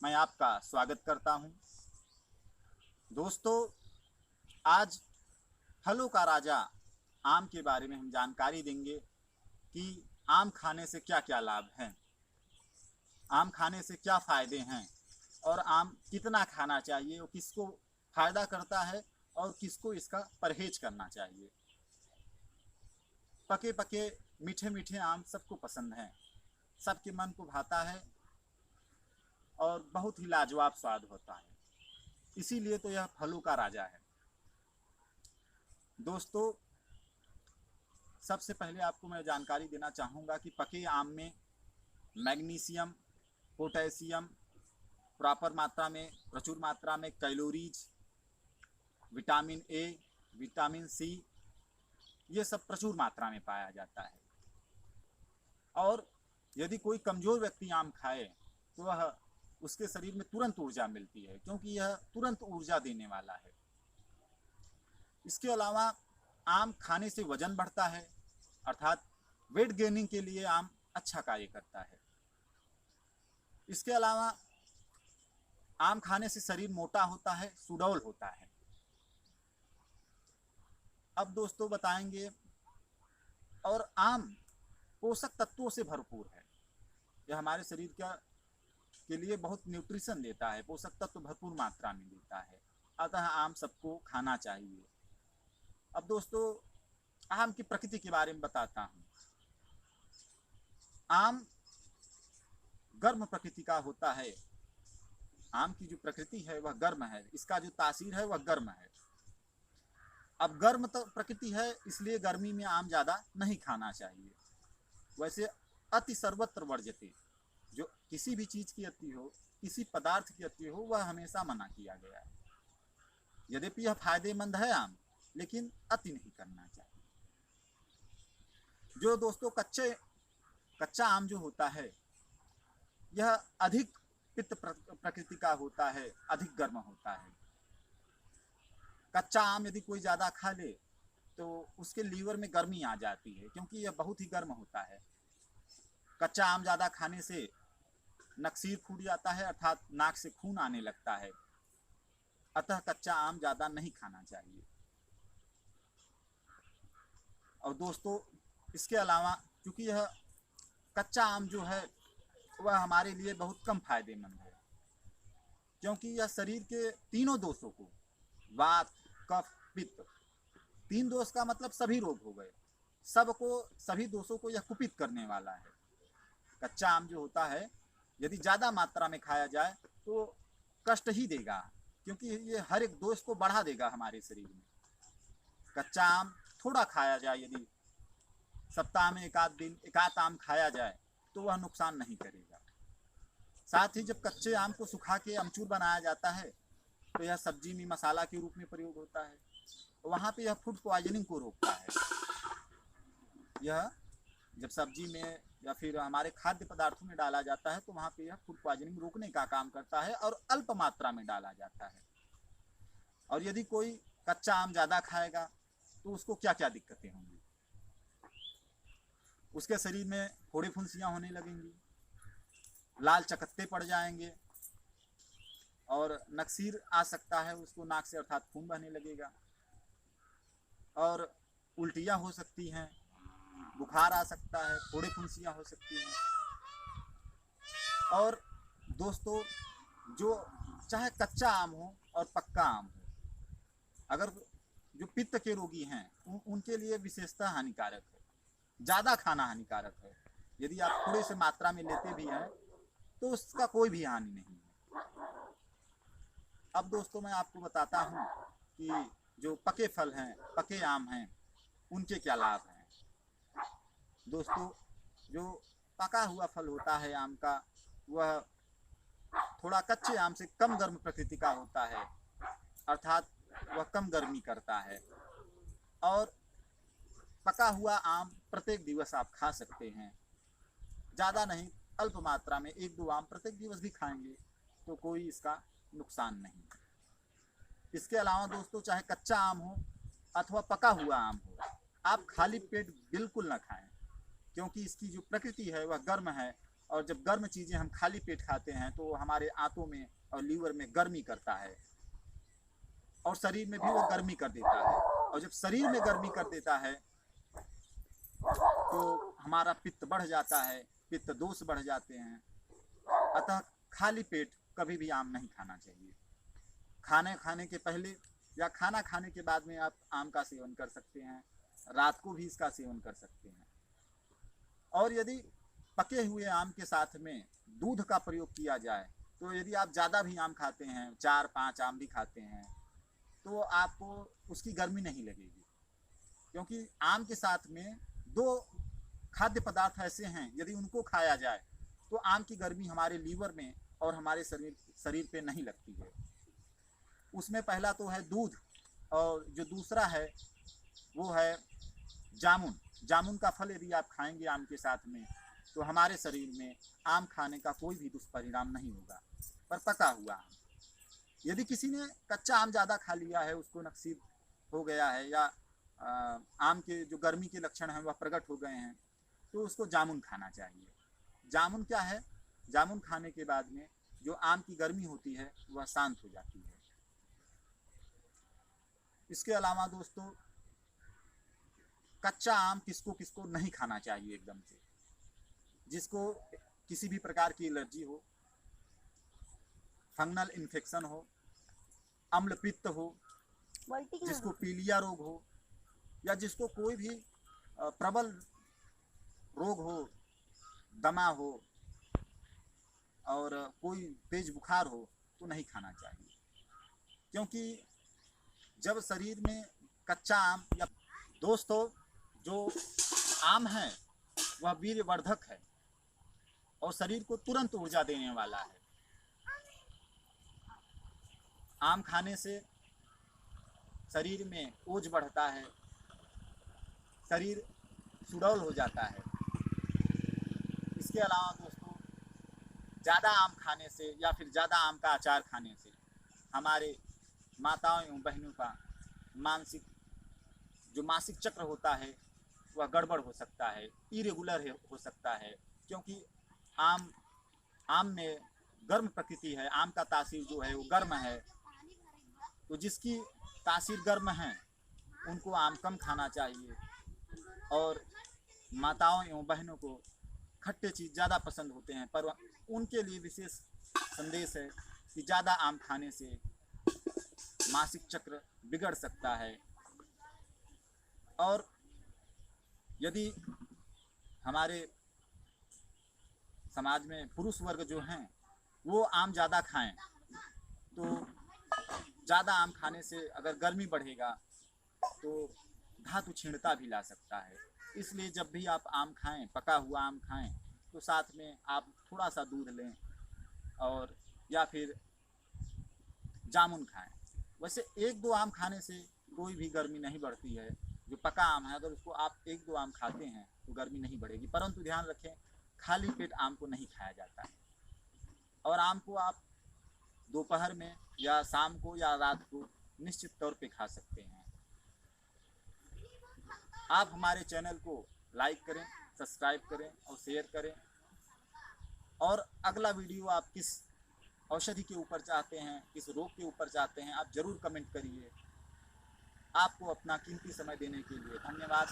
मैं आपका स्वागत करता हूं। दोस्तों, आज फलों का राजा आम के बारे में हम जानकारी देंगे कि आम खाने से क्या क्या लाभ हैं, आम खाने से क्या फ़ायदे हैं और आम कितना खाना चाहिए और किसको फ़ायदा करता है और किसको इसका परहेज करना चाहिए। पके पके मीठे मीठे आम सबको पसंद हैं, सबके मन को भाता है और बहुत ही लाजवाब स्वाद होता है, इसीलिए तो यह फलों का राजा है। दोस्तों, सबसे पहले आपको मैं जानकारी देना चाहूँगा कि पके आम में मैग्नीशियम, पोटेशियम प्रॉपर मात्रा में, प्रचुर मात्रा में, calories, vitamin A, vitamin C, ये सब प्रचुर मात्रा में पाया जाता है। और यदि कोई कमज़ोर व्यक्ति आम खाए तो वह उसके शरीर में तुरंत ऊर्जा मिलती है, क्योंकि यह तुरंत ऊर्जा देने वाला है। इसके अलावा आम खाने से वजन बढ़ता है, अर्थात वेट गेनिंग के लिए आम अच्छा कार्य करता है। इसके अलावा आम खाने से शरीर मोटा होता है, सुडौल होता है। अब दोस्तों बताएंगे, और आम पोषक तत्वों से भरपूर है। यह हमारे शरीर के लिए बहुत न्यूट्रिशन देता है, पोषक तत्व भरपूर मात्रा में देता है, अतः आम सबको खाना चाहिए। अब दोस्तों, आम की प्रकृति के बारे में बताता हूँ। आम गर्म प्रकृति का होता है। आम की जो प्रकृति है वह गर्म है, इसका जो तासीर है वह गर्म है। अब गर्म तो प्रकृति है, इसलिए गर्मी में आम ज़्यादा नहीं खाना चाहिए। वैसे अति सर्वत्र वर्जते, जो किसी भी चीज़ की अति हो, किसी पदार्थ की अति हो, वह हमेशा मना किया गया है। यद्यपि यह फायदेमंद है आम, लेकिन अति नहीं करना चाहिए। जो दोस्तों कच्चा आम जो होता है, यह अधिक पित्त प्रकृति का होता है, अधिक गर्म होता है। कच्चा आम यदि कोई ज़्यादा खा ले तो उसके लीवर में गर्मी आ जाती है, क्योंकि यह बहुत ही गर्म होता है। कच्चा आम ज़्यादा खाने से नकसीर फूट जाता है, अर्थात नाक से खून आने लगता है। अतः कच्चा आम ज़्यादा नहीं खाना चाहिए। और दोस्तों, इसके अलावा क्योंकि यह कच्चा आम जो है वह हमारे लिए बहुत कम फायदेमंद है, क्योंकि यह शरीर के तीनों दोषों को, वात, कफ, पित्त, तीन दोष का मतलब सभी रोग हो गए, सभी दोषों को यह कुपित करने वाला है। कच्चा आम जो होता है यदि ज़्यादा मात्रा में खाया जाए तो कष्ट ही देगा, क्योंकि ये हर एक दोष को बढ़ा देगा हमारे शरीर में। कच्चा आम थोड़ा खाया जाए, यदि सप्ताह में एक आध आम खाया जाए तो वह नुकसान नहीं करेगा। साथ ही जब कच्चे आम को सुखा के अमचूर बनाया जाता है तो यह सब्जी में मसाला के रूप में प्रयोग होता है, वहाँ पे यह फूड पॉइजनिंग को रोकता है। यह जब सब्जी में या फिर हमारे खाद्य पदार्थों में डाला जाता है तो वहाँ पे यह फूड पॉइजनिंग रोकने का काम करता है, और अल्प मात्रा में डाला जाता है। और यदि कोई कच्चा आम ज़्यादा खाएगा तो उसको क्या क्या दिक्कतें होंगी। उसके शरीर में फोड़े फुंसियाँ होने लगेंगी, लाल चकत्ते पड़ जाएंगे, और नक्सीर आ सकता है उसको नाक से, अर्थात खून बहने लगेगा, और उल्टियाँ हो सकती हैं, बुखार आ सकता है, फोड़े फुंसियाँ हो सकती हैं। और दोस्तों, जो चाहे कच्चा आम हो और पक्का आम हो, अगर जो पित्त के रोगी हैं उनके लिए विशेषतः हानिकारक है, ज़्यादा खाना हानिकारक है। यदि आप थोड़े से मात्रा में लेते भी हैं तो उसका कोई भी हानि नहीं है। अब दोस्तों, मैं आपको बताता हूँ कि जो पके फल हैं, पके आम हैं, उनके क्या लाभ हैं। दोस्तों, जो पका हुआ फल होता है आम का, वह थोड़ा कच्चे आम से कम गर्म प्रकृति का होता है, अर्थात वह कम गर्मी करता है। और पका हुआ आम प्रत्येक दिवस आप खा सकते हैं, ज़्यादा नहीं, अल्प मात्रा में 1-2 आम प्रत्येक दिवस भी खाएंगे तो कोई इसका नुकसान नहीं। इसके अलावा दोस्तों, चाहे कच्चा आम हो अथवा पका हुआ आम हो, आप खाली पेट बिल्कुल ना खाएं, क्योंकि इसकी जो प्रकृति है वह गर्म है और जब गर्म चीज़ें हम खाली पेट खाते हैं तो हमारे आंतों में और लीवर में गर्मी करता है और शरीर में भी वो गर्मी कर देता है। और जब शरीर में गर्मी कर देता है तो हमारा पित्त बढ़ जाता है, पित्त दोष बढ़ जाते हैं। अतः खाली पेट कभी भी आम नहीं खाना चाहिए। खाने के पहले या खाना खाने के बाद में आप आम का सेवन कर सकते हैं, रात को भी इसका सेवन कर सकते हैं। और यदि पके हुए आम के साथ में दूध का प्रयोग किया जाए तो यदि आप ज़्यादा भी आम खाते हैं, 4-5 आम भी खाते हैं, तो आपको उसकी गर्मी नहीं लगेगी, क्योंकि आम के साथ में 2 खाद्य पदार्थ ऐसे हैं यदि उनको खाया जाए तो आम की गर्मी हमारे लीवर में और हमारे शरीर पे नहीं लगती है। उसमें पहला तो है दूध, और जो दूसरा है वो है जामुन। जामुन का फल यदि आप खाएंगे आम के साथ में तो हमारे शरीर में आम खाने का कोई भी दुष्परिणाम नहीं होगा। पर पका हुआ आम, यदि किसी ने कच्चा आम ज़्यादा खा लिया है, उसको नसीब हो गया है, या आम के जो गर्मी के लक्षण हैं वह प्रकट हो गए हैं, तो उसको जामुन खाना चाहिए। जामुन क्या है, जामुन खाने के बाद में जो आम की गर्मी होती है वह शांत हो जाती है। इसके अलावा दोस्तों, कच्चा आम किसको किसको नहीं खाना चाहिए एकदम से। जिसको किसी भी प्रकार की एलर्जी हो, फंगल इन्फेक्शन हो, अम्ल पित्त हो, जिसको पीलिया रोग हो, या जिसको कोई भी प्रबल रोग हो, दमा हो और कोई तेज बुखार हो, तो नहीं खाना चाहिए। क्योंकि जब शरीर में कच्चा आम या दोस्तों जो आम है वह वीर्यवर्धक है और शरीर को तुरंत ऊर्जा देने वाला है। आम खाने से शरीर में ओज बढ़ता है, शरीर सुडौल हो जाता है। इसके अलावा दोस्तों, ज़्यादा आम खाने से या फिर ज़्यादा आम का अचार खाने से हमारे माताओं एवं बहनों का मासिक चक्र होता है वह गड़बड़ हो सकता है, इरेगुलर हो सकता है। क्योंकि आम में गर्म प्रकृति है, आम का तासीर जो है वो गर्म है, तो जिसकी तासीर गर्म है उनको आम कम खाना चाहिए। और माताओं एवं बहनों को खट्टे चीज़ ज़्यादा पसंद होते हैं, पर उनके लिए विशेष संदेश है कि ज़्यादा आम खाने से मासिक चक्र बिगड़ सकता है। और यदि हमारे समाज में पुरुष वर्ग जो हैं वो आम ज़्यादा खाएं तो ज़्यादा आम खाने से अगर गर्मी बढ़ेगा तो धातु छीणता भी ला सकता है। इसलिए जब भी आप आम खाएं, पका हुआ आम खाएं, तो साथ में आप थोड़ा सा दूध लें और या फिर जामुन खाएं। वैसे 1-2 आम खाने से कोई भी गर्मी नहीं बढ़ती है। जो पका आम है अगर उसको आप 1-2 आम खाते हैं तो गर्मी नहीं बढ़ेगी। परंतु ध्यान रखें, खाली पेट आम को नहीं खाया जाता है। और आम को आप दोपहर में या शाम को या रात को निश्चित तौर पे खा सकते हैं। आप हमारे चैनल को लाइक करें, सब्सक्राइब करें और शेयर करें। और अगला वीडियो आप किस औषधि के ऊपर चाहते हैं, किस रोग के ऊपर चाहते हैं, आप ज़रूर कमेंट करिए। आपको अपना कीमती समय देने के लिए धन्यवाद।